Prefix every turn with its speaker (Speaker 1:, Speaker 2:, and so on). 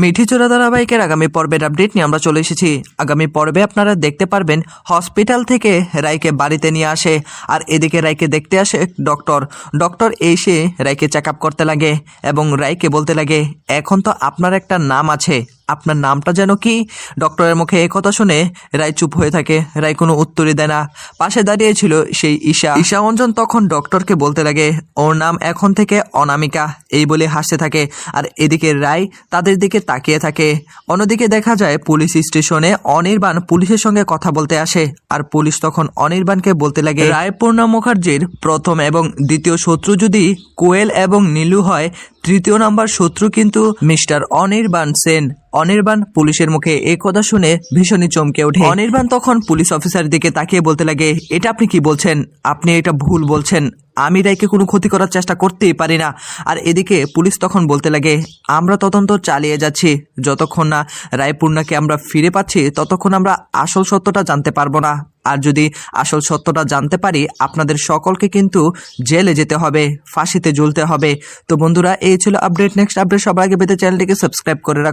Speaker 1: মিঠিচোরা ধারাবাহিকের আগামী পর্বের আপডেট নিয়ে আমরা চলে এসেছি। আগামী পর্বে আপনারা দেখতে পারবেন হসপিটাল থেকে রায়কে বাড়িতে নিয়ে আসে, আর এদিকে রায়কে দেখতে আসে ডক্টর এসে রায়কে চেক আপ করতে লাগে এবং রায়কে বলতে লাগে, এখন তো আপনার একটা নাম আছে, আপনার নামটা যেন কি? ডক্টরের মুখে এই কথা শুনে রায় চুপ হয়ে থাকে। রায় কোনো উত্তরই দেয় না। পাশে দাঁড়িয়েছিল সেই ঈশা অঞ্জন তখন ডক্টরকে বলতে লাগে, ওর নাম এখন থেকে অনামিকা, এই বলে হাসতে থাকে। আর এদিকে রায় তাদের দিকে তাকিয়ে থাকে। অন্যদিকে দেখা যায় পুলিশ স্টেশনে অনির্বাণ পুলিশের সঙ্গে কথা বলতে আসে, আর পুলিশ তখন অনির্বাণকে বলতে লাগে, রায়পূর্ণা মুখার্জির প্রথম এবং দ্বিতীয় শত্রু যদি কোয়েল এবং নীলু হয়, তৃতীয় নাম্বার শত্রু কিন্তু মিস্টার অনির্বাণ সেন। অনির্বাণ পুলিশের মুখে এই কথা শুনে ভীষণই চমকে ওঠে। অনির্বাণ তখন পুলিশ অফিসারের দিকে তাকিয়ে বলতে লাগে, এটা আপনি কি বলছেন? আপনি এটা ভুল বলছেন। আমি রায়কে কোনো ক্ষতি করার চেষ্টা করতেই পারি না। আর এদিকে পুলিশ তখন বলতে লাগে, আমরা তদন্ত চালিয়ে যাচ্ছি, যতক্ষণ না রায়পূর্ণাকে আমরা ফিরে পাচ্ছি ততক্ষণ আমরা আসল সত্যটা জানতে পারবো না। আর যদি আসল সত্যটা জানতে পারি, আপনাদের সকলকে কিন্তু জেলে যেতে হবে, ফাঁসিতে ঝুলতে হবে। তো বন্ধুরা, এই ছিল আপডেট। নেক্সট আপডেট সবার আগে পেতে চ্যানেলটিকে সাবস্ক্রাইব করে রাখুন।